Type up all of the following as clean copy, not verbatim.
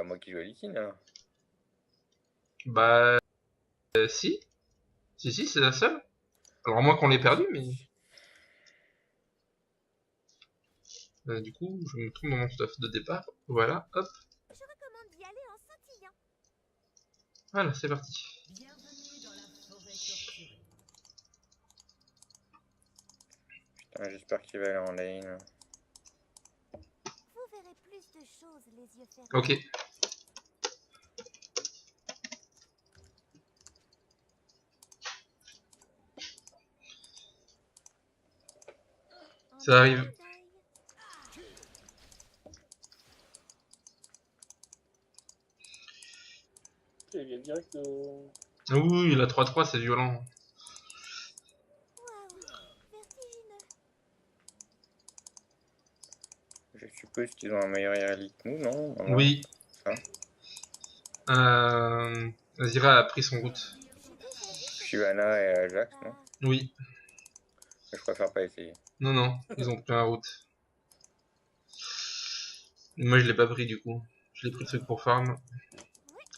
moi qui joue à Lee alors. Bah, si. Si, c'est la seule. Alors, à moins qu'on l'ait perdu, mais. Du coup, je me trompe dans mon stuff de départ. Voilà, hop. Je recommande d'y aller en scintillant. Voilà, c'est parti. Bienvenue dans la forêt torturée. Putain, j'espère qu'il va aller en lane. Vous verrez plus de choses les yeux fermés. Ok. En Ça arrive. clin d'œil. Il vient direct de... Ouh, la 3-3, c'est violent. Waouh, vertigineux. Je suppose qu'ils ont un meilleur IRL que nous, non? Oui. Ça. Azira a pris son route. J'ai déjà vu cette Shyvana et Ajax, non? Oui. Je préfère pas essayer. Non, ils ont pris la route. Moi, je l'ai pas pris du coup. Je l'ai pris le truc pour farm.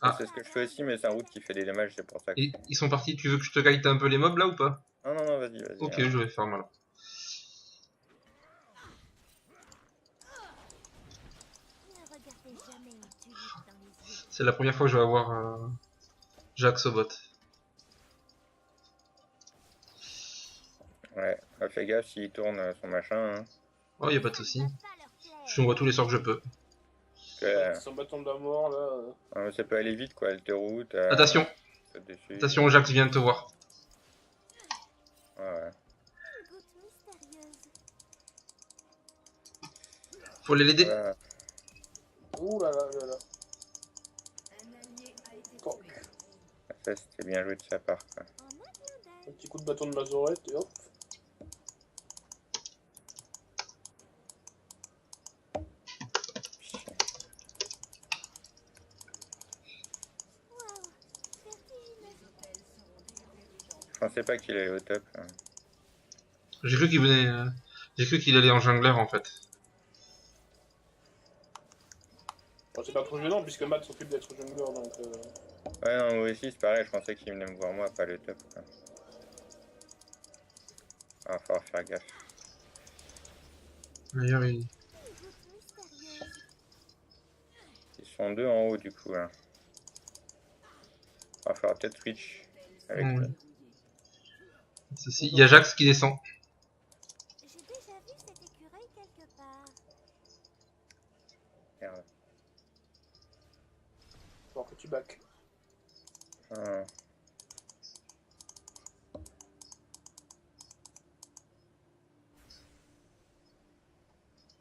Ah. C'est ce que je fais aussi, mais c'est un route qui fait des damages, c'est pour ça que... Et ils sont partis. Tu veux que je te guide un peu les mobs là ou pas? Non, vas-y. Ok, hein. je vais farm alors. Ne regardez jamais une tulipe dans les yeux. C'est la première fois que je vais avoir Jax au bot. Ouais, fais gaffe s'il tourne son machin. Hein. Oh, y a pas de souci. Ça va pas leur plaire. Je t'envoie tous les sorts que je peux. Que, Son bâton de la mort, là... ça peut aller vite, quoi. Elle te route. Attention, saute dessus. attention, Jax vient de te voir. Ouais. Une goutte mystérieuse. Faut l'aider. Voilà. Ouh là. Un allié a été Bon. tué. Ça, c'était bien joué de sa part, quoi. En un clin Un d'œil. petit coup de bâton de mazorette et hop. Waouh, vertigineux. Je pensais pas qu'il allait au top. Hein. J'ai cru qu'il venait. J'ai cru qu'il allait en jungler en fait. Bon, c'est pas trop gênant puisque Matt s'occupe d'être jungler donc... Ouais, non, moi aussi, c'est pareil. Je pensais qu'il venait me voir moi, pas le top, quoi. Ah, va falloir faire gaffe. D'ailleurs, il... Une goutte mystérieuse. Ils sont deux en haut, du coup. Hein. Va falloir peut-être switch avec Ouais. lui. Ceci. Il y a Jax qui descend. J'ai déjà vu cette écureuil quelque part. Merde. Faut que tu back. Ah.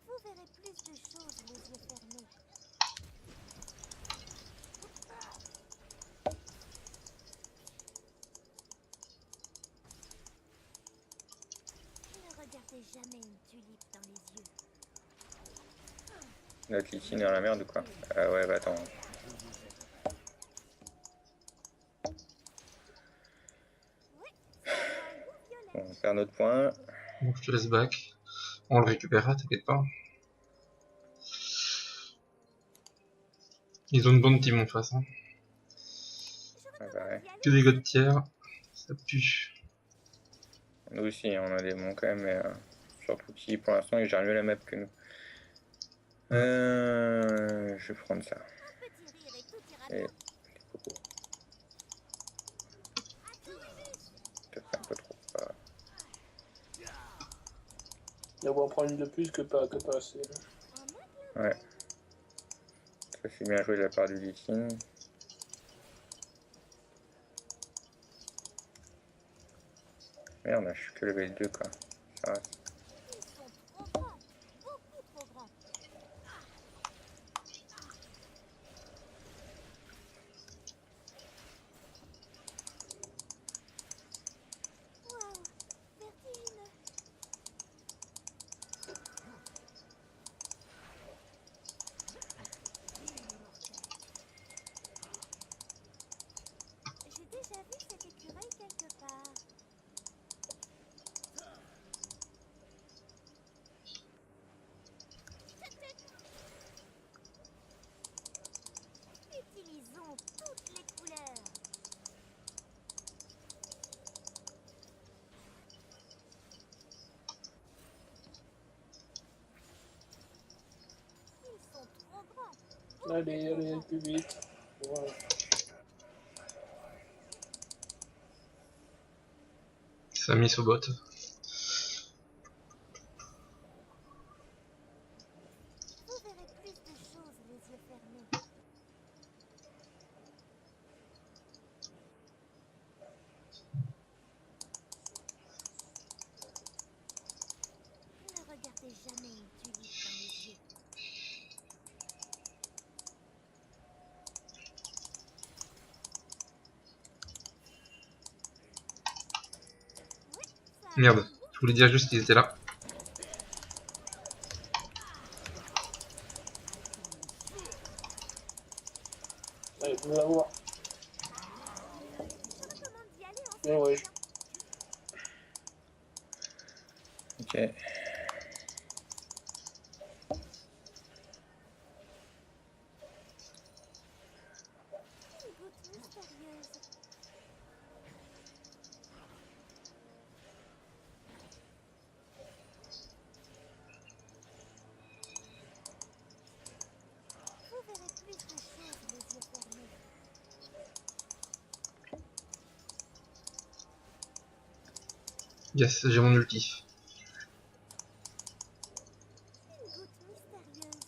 Vous verrez plus de choses les yeux fermés. Ne regardez jamais une tulipe dans les yeux. Notre Litine est dans la merde ou quoi? Ouais, bah attends. Oui, ça aura un goût violet. Bon, on perd notre point. Bon, je te laisse back. On le récupérera, t'inquiète pas. Ils ont une bonne team en face. Hein. Je Ah bah ouais. recommande d'y aller. Que des gars de tiers. Ça pue. Nous aussi, on a des bons quand même, mais surtout qui pour l'instant ils gèrent mieux la map que nous. Je vais prendre ça. Un petit rire et tout ira Et bien. des cocos. À tous les bus. Peut-être un peu trop. Là, on prend une de plus que pas assez. Là. En un clin Ouais. Ça c'est bien joué de la part du Litine. Merde, je suis que level 2 quoi. Ça va. Ils sont trop grands. Beaucoup trop grands. Waouh, vertigineux. J'ai déjà vu cette écureuil quelque part. Allez, allez, plus vite. Voilà. Ça a mis au bot. Vous verrez plus de choses les yeux fermés. Ne regardez jamais une tulipe dans les yeux. Oui, ça a Merde, un goût. je voulais dire juste qu'ils étaient là. Allez, vous allez voir. Je recommande d'y aller en Eh ouais. s'amusant. Ok. Une goutte mystérieuse. Vous verrez plus de choses les yeux fermés. Yes, j'ai mon ulti. Une goutte mystérieuse.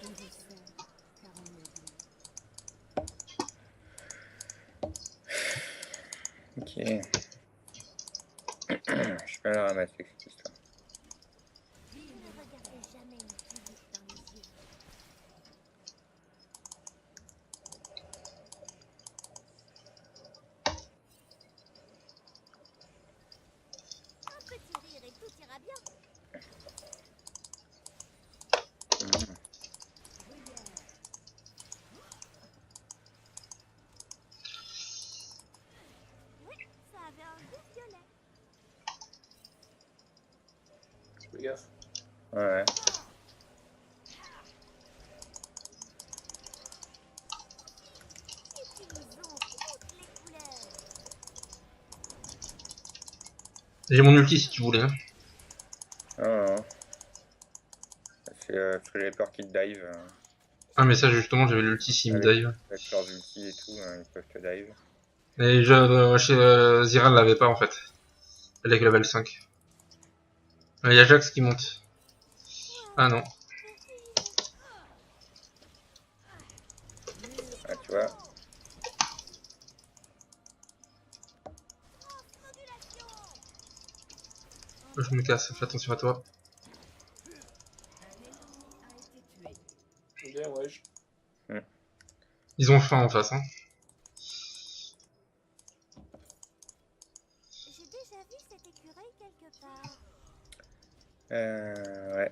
On vous sait, car on oublie. Ok. Je peux la ramasser cette histoire. Ne regardez jamais une tulipe dans les yeux. Un petit rire et tout ira bien. Mhm. Oui, ça avait un goût violet. Fais gaffe. Ouais. Utilisons toutes les couleurs. J'ai mon ulti si tu voulais. Hein. Non, non. C'est parce que j'avais peur qu'ils te dive. Ah mais ça justement j'avais l'ulti s'il me dive. Avec leurs ultis et tout, ils peuvent te dive. Et chez Zira elle l'avait pas en fait. Elle est que level 5. Il y a Jax qui monte. Ah non. Ah, tu vois. Je me casse, fais attention à toi. Bien, wesh. Ils ont faim en face. Hein. J'ai déjà vu cet écureuil quelque part. Ouais.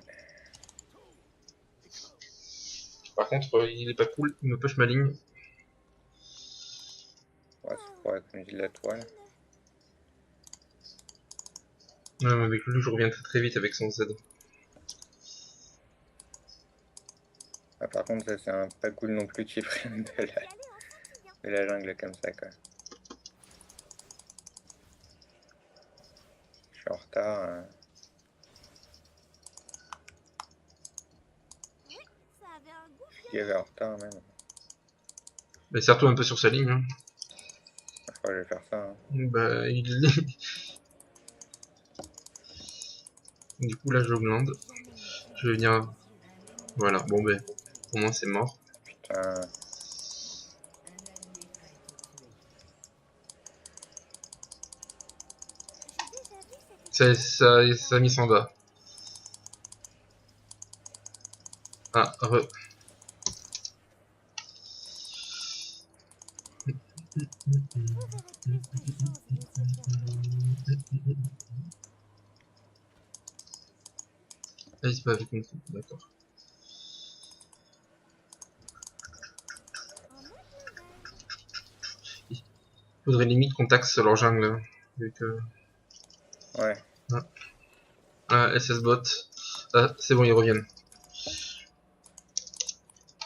Par contre il est pas cool, il me push ma ligne. Ouais, c'est pour économiser de la toile. Même avec lui je reviens très très vite avec son Z. Ah, par contre, ça, c'est un pas cool non plus qu'ils prennent Y aller en s'amusant. de la jungle comme ça, quoi. Je suis en retard. Oui, ça avait un goût Je suis en retard même. Mais surtout un peu sur sa ligne. Hein. Je crois que je vais faire ça. Hein. Bah il... Du coup là je glande. jamais une tulipe Je vais venir... Voilà, bon ben, au moins c'est mort. Putain. J'ai déjà vu cet écureuil. Ça a mis son bas. Ah, re. Vous verrez plus de choses les yeux fermés. Ah, il se bat avec une coupe, d'accord. En autre nouvelle. Faudrait limite qu'on taxe leur jungle. Hein, vu que... Ouais. Ah, SS bot. Ah, c'est bon, ils reviennent.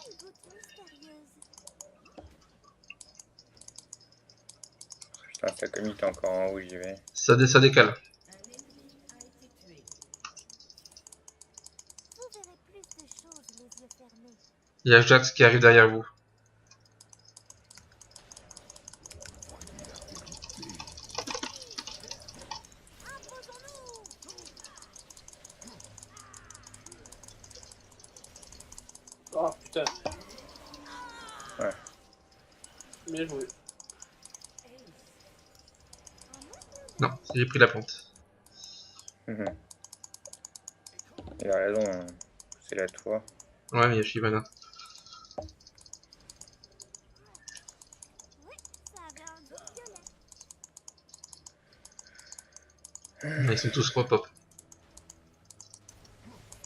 Une goutte Ah, ça comme il est encore en haut, j'y vais. Ça décale. Un ennemi a été tué. Vous verrez plus de choses les yeux fermés. Il y a Jax qui arrive derrière vous. Ah putain. Ouais. Bien joué. Non, j'ai pris la plante. Mhm. Il a raison, hein. C'est la toi. Ouais, mais il y a Shyvana. Oui, ça avait un goût violet. Ils sont tous repop.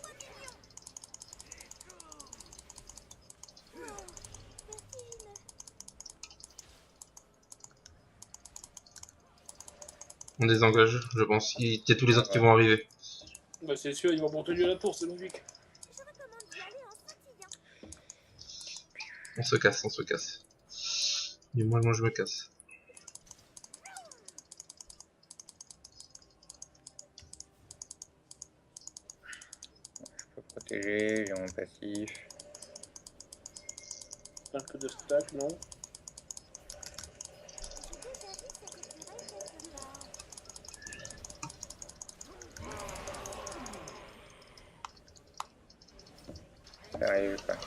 Vertigineux. On désengage, je pense. Il y a tous les autres qui vont arriver. Bah c'est sûr, ils vont pour tenir la tour, c'est logique. Je recommande d'y aller en sautillant. On se casse, on se casse. Du moins, moi je me casse. Je peux protéger, j'ai mon passif. Un peu de stack, non? J'ai déjà vu cette écureuil quelque part. Ça arrive pas.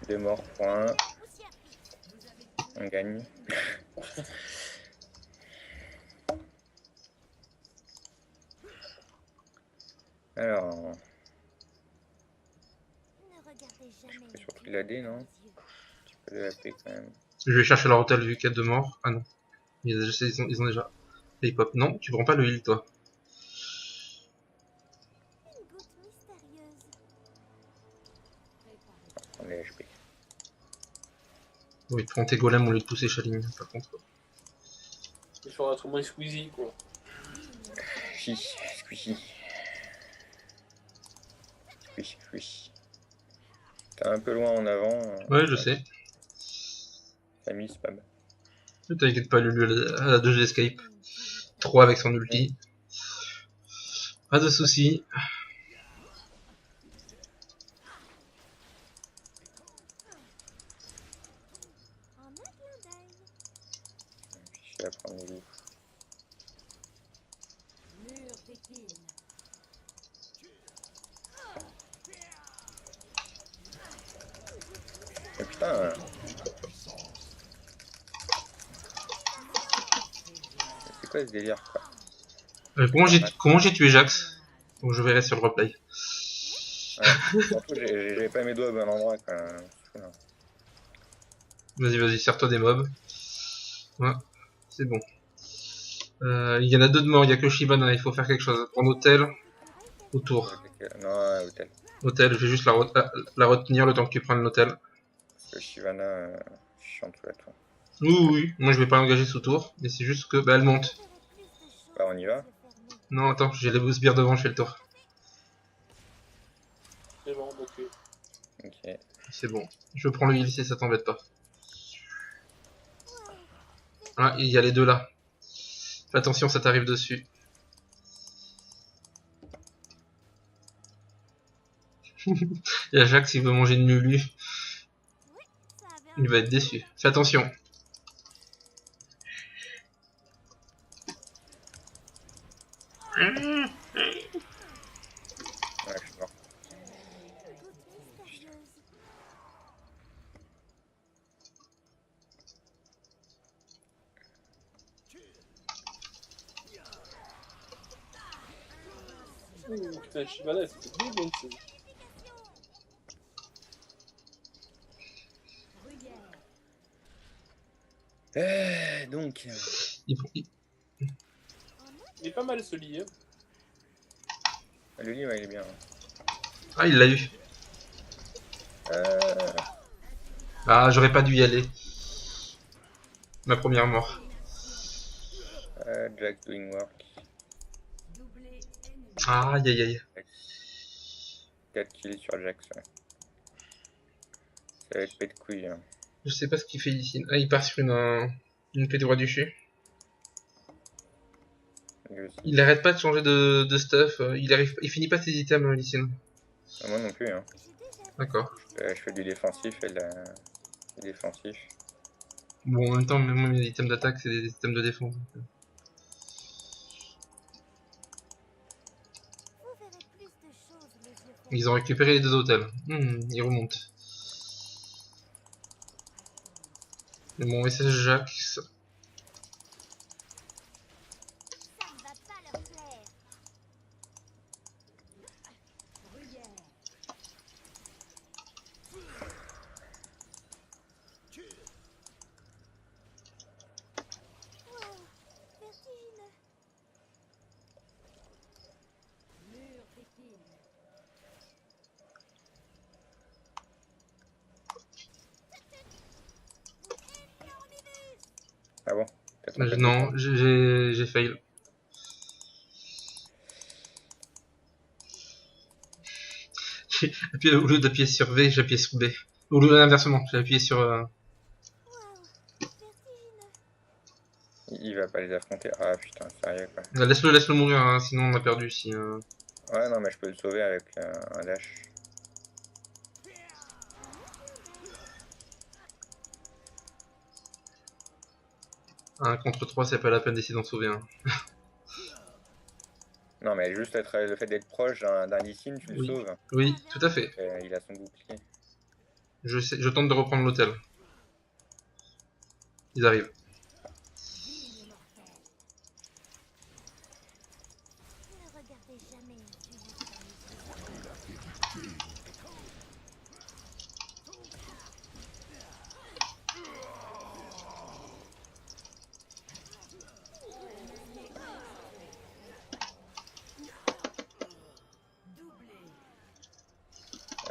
2 morts pour 1, Poussière. on gagne. Alors, Ne regardez jamais. je peux surtout la D, non? Un petit peu de AP quand même. Je vais chercher leur hôtel vu qu'il y a 2 morts. Ah non. Ils ont déjà. Les pop. Non, tu prends pas le heal toi. Une goutte mystérieuse. On est HP. Oui, prends tes golems au lieu de pousser Shalim, par contre. Il faudra être moins squeezie, quoi. Squishy, squishy. Squishy, squishy. T'es un peu loin en avant. Ouais, je sais. Famille spam. Ne t'inquiète pas, Lulu à la 2G escape. 3 avec son ulti. Pas de soucis. En un clin d'œil. Je vais prendre les loups. Mur d'épines. Mais putain, c'est quoi ce délire quoi? Comment j'ai tué Jax? Donc je verrai sur le replay. Ouais, surtout j'avais pas mes doigts au bon endroit quoi. Voilà. Vas-y, serre-toi des mobs. Ouais, c'est bon. Il y en a 2 de morts, il y a que Shyvana, il faut faire quelque chose. Prendre hôtel, autour. Non, hôtel. Hôtel, je vais juste la retenir le temps que tu prennes l'hôtel. Parce que Shyvana, chiante sous la tour. Oui, moi je vais pas l'engager sous tour, mais c'est juste que bah, elle monte. Vous verrez plus de choses Bah, on y va. les yeux fermés. Non, attends, j'ai les sbires devant, je fais le tour. C'est bon, ok. Ok. C'est bon. Je prends le heal si ça t'embête pas. Ah, il y a les 2 là. Fais attention, ça t'arrive dessus. Il y a Jax qui veut manger une Lulu. Ça avait un Il va être déçu. Fais attention. Ouais, je suis mort. goutte mystérieuse. Ouh, putain, Shyvana, c'était bien bon, c'est... Donc, Il- Il est pas mal ce lit, hein. le livre il est bien. Hein. Ah, il l'a eu. Euh, Ah, j'aurais pas dû y aller. Ma première mort. Jack doing work. Doublé ennemi. Aïe aïe aïe. 4 kills sur Jack. Ouais. Ça va être pète de couilles. Hein. Je sais pas ce qu'il fait ici. Ah, il part sur une... Une épée droit du dessus. Lui aussi. Il arrête pas de changer de stuff. Il finit pas ses items, Lee Sin. Ah, moi non plus, hein. J'ai déjà vu D'accord. Je fais du défensif et du défensif. Bon, en même temps, même moi, mes items d'attaque, c'est des items de défense. Vous verrez plus de choses les yeux fermés. Ils ont récupéré les 2 hôtels. Ils remontent. Et mon message Jacques. Ça ne va pas leur plaire. Bruyère. Wow, vertigineux. Mur d'épines. Ah bon? T'as trompé de Non, bouton. j'ai fail. Au lieu d'appuyer sur V, j'ai appuyé sur B. Au lieu inversement, j'ai appuyé sur. Wow, vertigineux. Il va pas les affronter. Ah putain, sérieux quoi. Laisse-le mourir, hein, sinon on a perdu. Si, Ouais, non, mais je peux le sauver avec un dash. Un contre 3, c'est pas la peine d'essayer d'en sauver un. Non, mais juste le fait d'être proche d'un Lee Sin, tu le Oui. sauves. Oui, tout à fait. Il a son bouclier. Je tente de reprendre l'hôtel. Ils arrivent. Ne regardez jamais une tulipe comme les yeux. Doublé.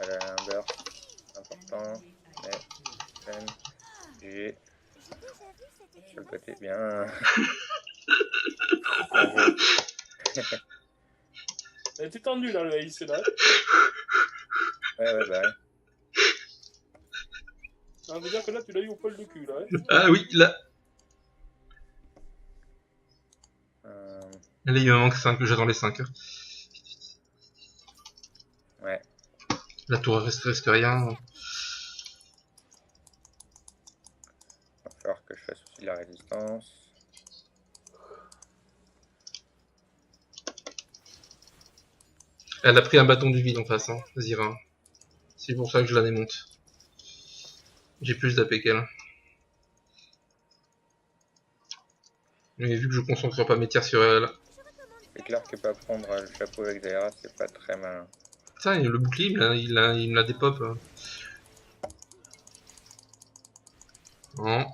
Elle a un beurre important. Mais peine. J'ai J'ai déjà vu cette sur le écureuil côté faire bien. Elle était tendue là, le AIC là. Ouais, bah ouais. Ça veut dire que là, tu l'as eu au poil de cul là. Hein. Ah oui, là. Là, il me manque 5, j'attends les 5. Ouais. La tour reste rien. Va falloir que je fasse aussi de la résistance. Elle a pris un bâton du vide en face, hein, Zira. C'est pour ça que je la démonte. J'ai plus d'AP qu'elle. Mais vu que je concentre pas mes tirs sur elle. C'est clair que pas prendre le chapeau avec Zaira, c'est pas très malin. Putain, le bouclier, il me la dépop. Non.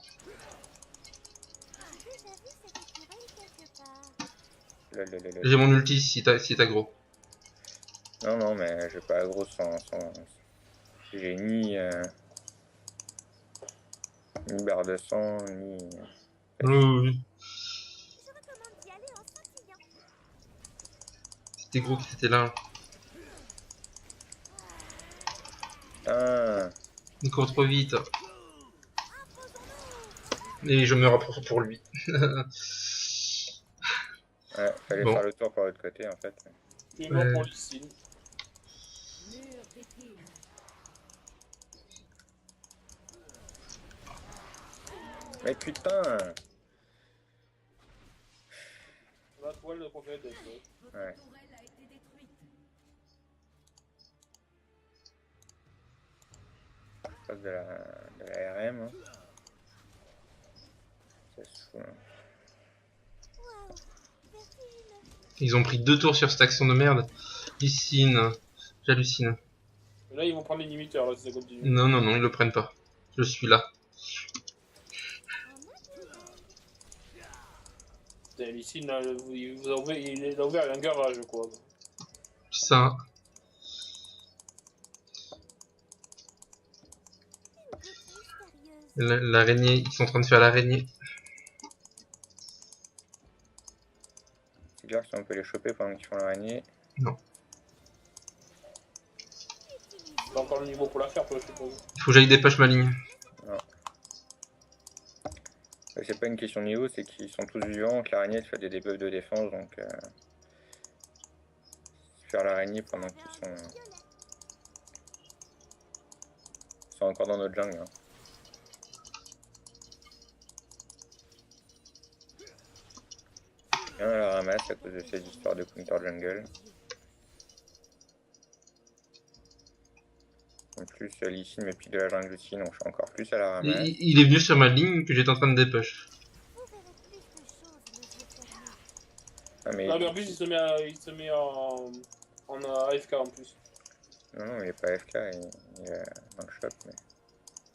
J'ai déjà vu cette écureuil quelque part. Lolololol. J'ai mon ulti si t'as gros. Non, non, mais j'ai pas aggro sans... J'ai ni barre de sang, ni... Oui. Je recommande d'y aller en scintillant. C'était gros qui était là. Putain. Il court trop vite. Et je me rapproche pour lui. Ouais, fallait Bon. faire le tour par l'autre côté en fait. Tu es mort Ouais. pour Lee Sin. Mur d'épines. Mais putain. La toile de conquête d'être. Votre Ouais. tourelle a été détruite. Face de la RM. Hein. Ça se fout. Hein. Wow, vertigineux. Ils ont pris 2 tours sur cette action de merde. Lycine. J'hallucine. Et là, ils vont prendre l'inhibiteur là, si ça continue. Non, ils le prennent pas. Je suis là. Putain, Lee Sin, là, il a ouvert un garage quoi. Ça. Une goutte mystérieuse. L'araignée, ils sont en train de faire l'araignée. C'est clair que si on peut les choper pendant qu'ils font l'araignée. T'as encore le niveau pour la faire, toi, je suppose. Il faut que j'aille dépêche ma ligne. C'est pas une question de niveau, c'est qu'ils sont tous vivants, que l'araignée fait des debuffs de défense, donc faire l'araignée pendant qu'ils sont encore dans notre jungle. Hein. Bien à la ramasse à cause de ces histoires de counter jungle. En plus, Lee Sin me pique de la jungle aussi, donc je suis encore plus à la ramasse. Il est venu sur ma ligne que j'étais en train de dépush. Vous verrez plus de choses les yeux fermés. Ah, mais... Non, mais en plus, il se met en AFK en plus. Non, il est pas FK, il est dans le shop. Mais...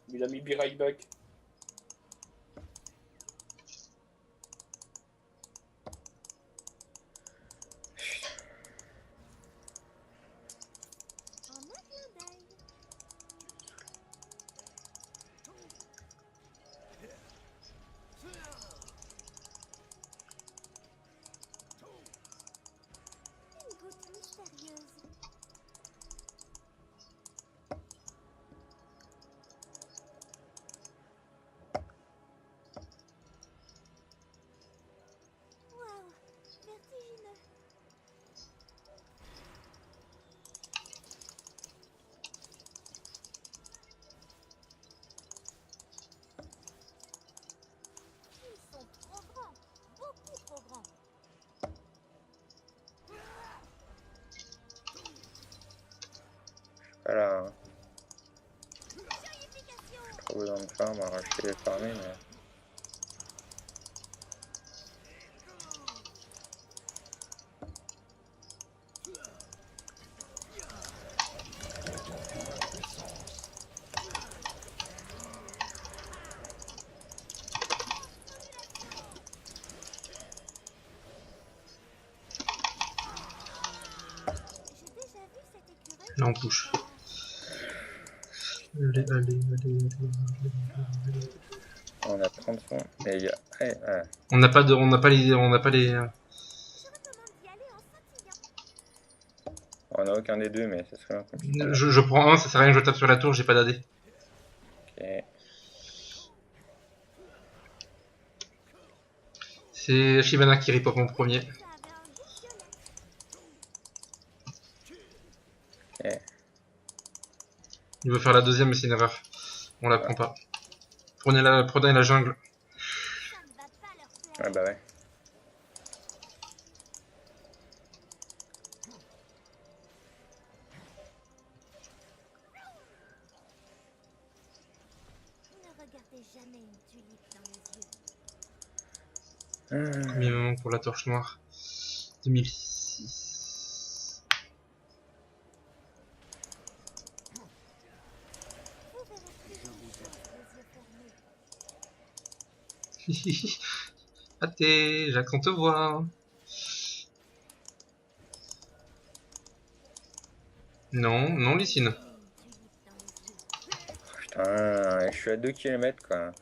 Il a mis Be Right Back. En un clin d'œil. Une goutte mystérieuse. Waouh, vertigineux. Ils sont trop grands, beaucoup trop grands. Voilà, hein. Purification. Trop besoin de farm, alors je vais farmer, mais... J'ai déjà vu cette écureuil. Là on push. Allez. On a 30 secondes, mais il y a... Ouais, ouais. On n'a pas les. Je recommande d'y aller en sautillant. On a aucun des deux, mais ça serait un compliqué. Je prends un, ça sert à rien que je tape sur la tour, j'ai pas d'AD. Ok. C'est Shyvana qui rip en premier. Ça avait un goût violet. Ok. Il veut faire la deuxième, mais c'est une erreur. On la prend pas. Prenez la jungle. Ça ne va pas leur plaire. Ouais, bah ouais. Ne regardez jamais une tulipe dans les yeux. Premier moment pour la torche noire. 2006. Vous verrez plus de choses les yeux fermés. Athée, Jacques, on te voit. Non, Lysine. Une tulipe dans les yeux. Putain, je suis à 2 km quoi.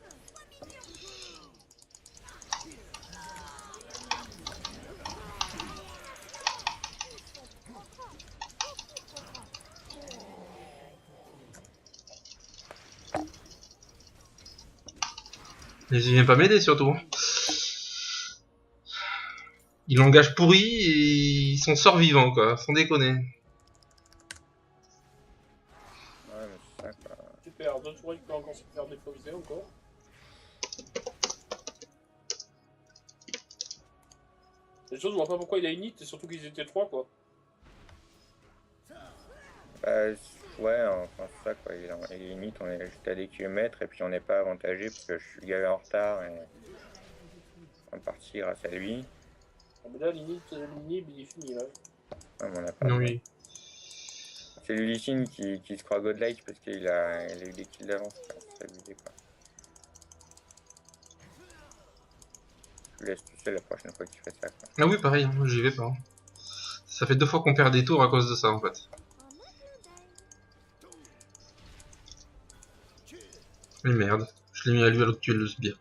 Mais il vient pas m'aider surtout. Il engage pourri et ils sont sorts vivants quoi, sans déconner. Ouais, mais c'est ça quoi. Super, d'autres fois, il peut encore se faire déposer encore. Les choses, je vois pas pourquoi il a une hit, et surtout qu'ils étaient 3 quoi. Ouais, enfin c'est ça quoi. Il est limite, on est juste à des kilomètres et puis on n'est pas avantagé parce que je suis gavé en retard et on est parti grâce à lui. Ah, mais là, l'inhib, il est fini là. Ouais, mais on a pas. Non, oui. C'est Lee Sin qui se croit godlike parce qu'il a eu des kills d'avance. C'est abusé quoi. Je le laisse tout seul la prochaine fois qu'il fait ça quoi. Ah oui, pareil, hein, j'y vais pas. Hein. Ça fait 2 fois qu'on perd des tours à cause de ça en fait. En un clin d'œil. Mais merde, je l'ai mis à lui alors que tu es le sbire.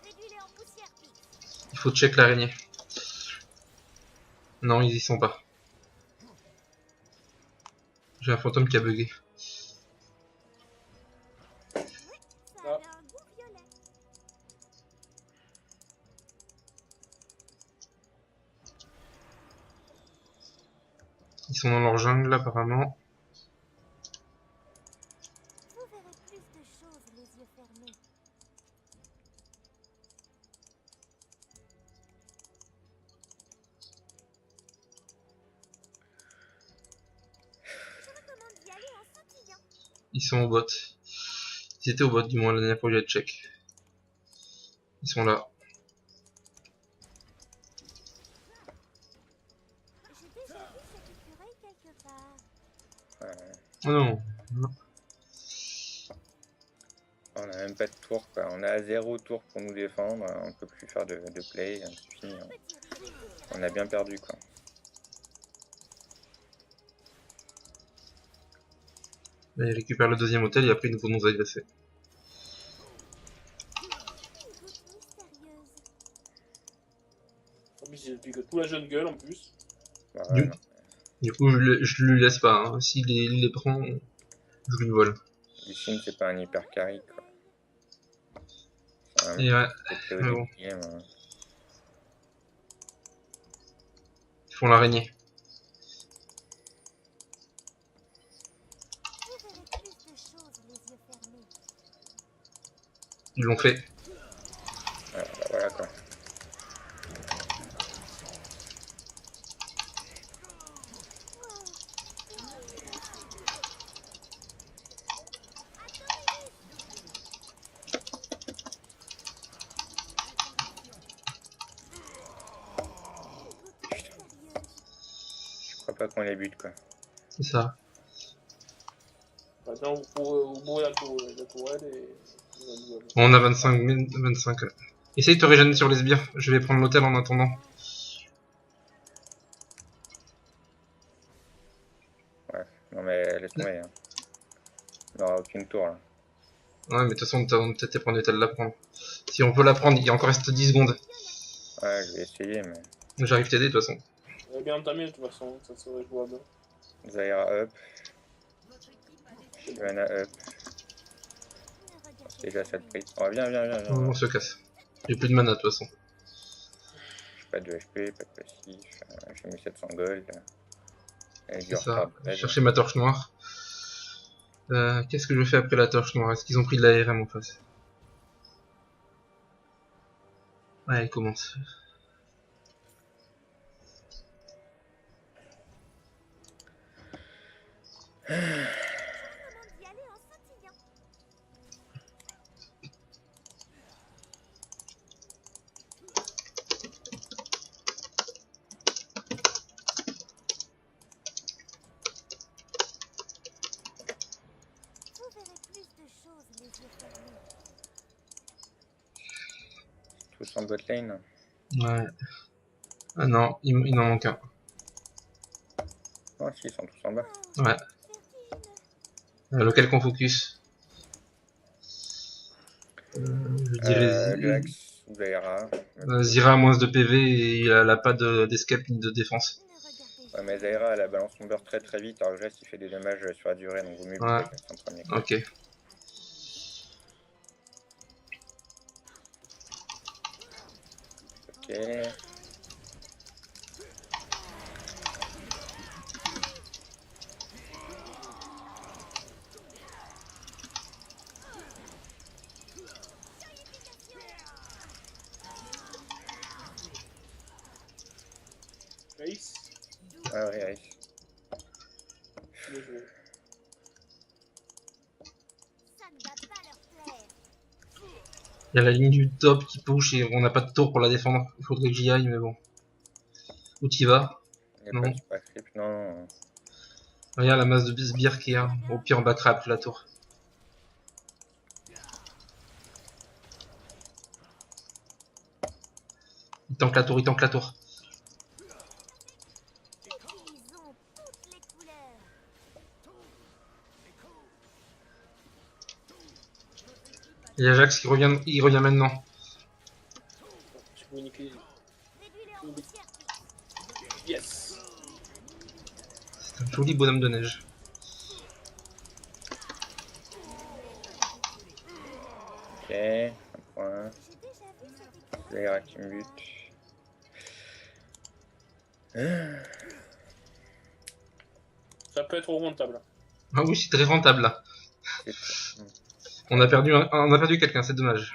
Réduis-les en poussière, Pix. Il faut check l'araignée. Non, ils y sont pas. J'ai un fantôme qui a bugué. Ils sont dans leur jungle apparemment. Vous verrez plus de choses les yeux fermés. Je recommande d'y aller en sautillant. Ils sont au bot. Ils étaient au bot du moins la dernière fois que j'ai check. Ils sont là. J'ai déjà vu cette écureuil quelque part. Oh non. On a même pas de tour, quoi. On a 0 tour pour nous défendre. On peut plus faire de play. C'est fini. Hein. On a bien perdu, quoi. Là, ils récupèrent le deuxième hôtel et après ils vont nous agresser. Une goutte mystérieuse. En plus, il pique tout la jeune gueule en plus. Bah, ouais, non. Du coup, je lui laisse pas. Hein. S'il les prend, je lui vole. Lee Sin, c'est pas un hyper carry, quoi. C'est un Et ouais, c'est très au mais début bon. du game. Hein. Ils font l'araignée. Vous verrez plus de choses les yeux fermés. Ils l'ont fait. Voilà, bah, voilà, quoi. Je crois pas qu'on les bute, quoi. C'est ça. Maintenant, vous pourrez bourrer la tourelle et... On a 25 000, 25. Essaye de te régénérer sur les sbires. Je vais prendre l'hôtel en attendant. Ouais, non mais laisse tomber. Hein. On n'aura aucune tour, là. Ouais, mais de toute façon, on peut peut-être prendre l'hôtel la prendre. Si on peut la prendre, il encore reste 10 secondes. Ouais, je vais essayer, mais... J'arrive t'aider de toute façon. On est bien entamé de toute façon, ça serait jouable. Zaira up. Shyvana up. Ne regardez Déjà pas cette mes prise. Oh, viens. On se casse. J'ai plus de mana de toute façon. J'ai pas de HP, pas de passif. J'ai mis 700 gold. Et du C'est ça. retard de Je vais raid. chercher ma torche noire. Qu'est-ce que je fais après la torche noire? Est-ce qu'ils ont pris de l'ARM en face? Ouais, elle commence. recommande d'y aller en sautillant. Vous verrez plus de choses les yeux fermés. Tous en bot lane. Ouais. Ah non, il en manque un. Oh si, ils sont tous en bas. Ouais. Vertigineux. Lequel qu'on focus? Je dirais Jax, Zaira. Zira a moins de PV et elle a pas d'escape ni de défense. Ne regardez Ouais, mais Zaira, elle a balance son beurre très vite, alors que Jax, il fait des dommages sur la durée, donc vaut mieux Ouais. buter Jax en premier. Quoi. Ok. Ok. Ace, Ouais, Ice. bien joué. Ça ne va pas leur plaire. Il y a la ligne du top qui push et on n'a pas de tour pour la défendre. Il faudrait que j'y aille, mais bon. Où t'y vas? Il n'y a Non. pas de super creep, non. Regarde la masse de sbires qu'il y a. Au pire, on battra après la tour. Il tank la tour, il tank la tour. Utilisons toutes les couleurs. Il y a Jax qui revient, il revient maintenant. Je peux niquer. Réduis-les en poussière. Yes. C'est un joli bonhomme de neige. Ok, un point. J'ai déjà vu cette écureuil. Zaira qui me bute. Ça peut être rentable. Ah oui, c'est très rentable là. C'est- On a perdu quelqu'un, c'est dommage.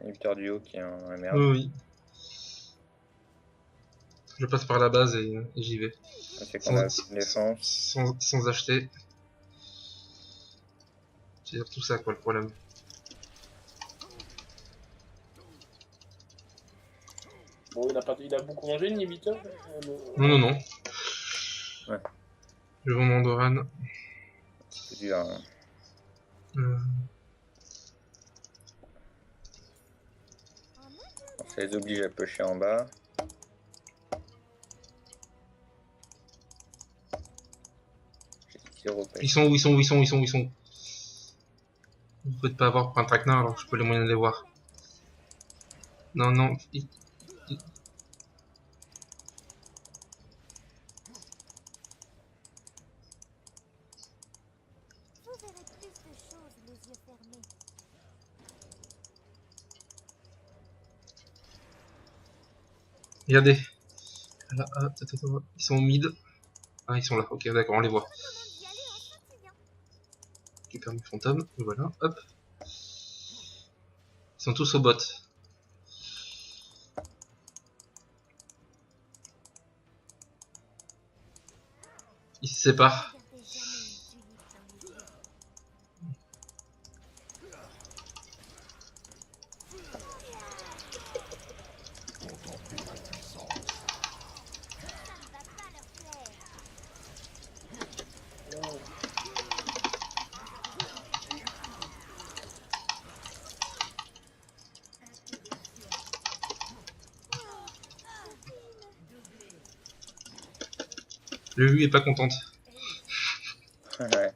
Un Victor du haut qui est un merde. Oui, oui. Je passe par la base et j'y vais. C'est qu'on a Sans, une défense. sans acheter. C'est surtout ça quoi le problème. Bon, il a beaucoup mangé, le Nibitor. Non. Ouais. Je vends mon Doran. C'est dur. Hein. Ça les oblige à pusher en bas. J'ai 0 pêche. Ils sont où? Vous pouvez pas avoir pour un traquenard alors que je peux les moyens de les voir. Non. Vous verrez plus de choses les yeux fermés. Regardez. Là, ils sont au mid. Ah, ils sont là. Ok, d'accord, on les voit. On demande d'y aller en scintillant. Récupère mes fantômes. Et voilà, hop. Ils sont tous au bot. Ils se séparent. Regardez jamais une tulipe dans les yeux. Ça ne va pas leur plaire. Le lui est pas contente. Ouais.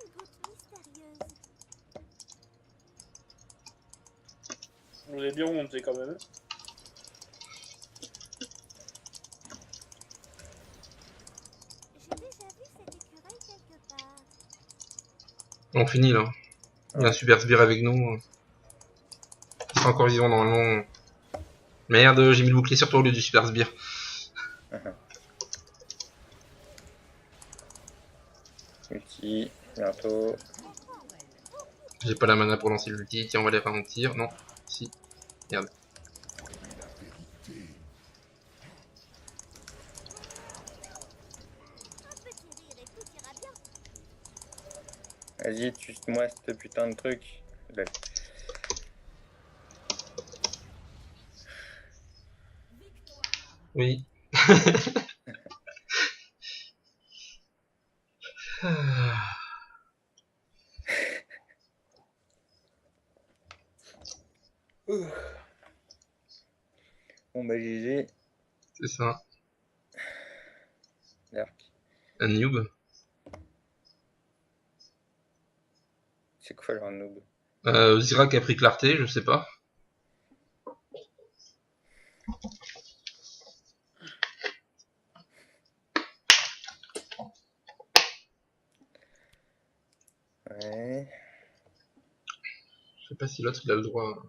Une goutte mystérieuse. Vous avez bien remonté quand même. J'ai déjà vu cet écureuil quelque part. On finit là. Il y a un super sbire avec nous. Ils sont encore vivants normalement. Merde, j'ai mis le bouclier sur toi au lieu du super sbire. Ulti, bientôt. J'ai pas la mana pour lancer l'ulti. Tiens, on va les ralentir. Non. Si. Merde. Un petit rire et tout ira bien. Vas-y, tue-moi ce putain de truc. Là. Oui. Bon bah GG. C'est ça. Dark. Un noob. C'est quoi leur noob? Zirak a pris clarté, je sais pas. Ouais. Je sais pas si l'autre il a le droit.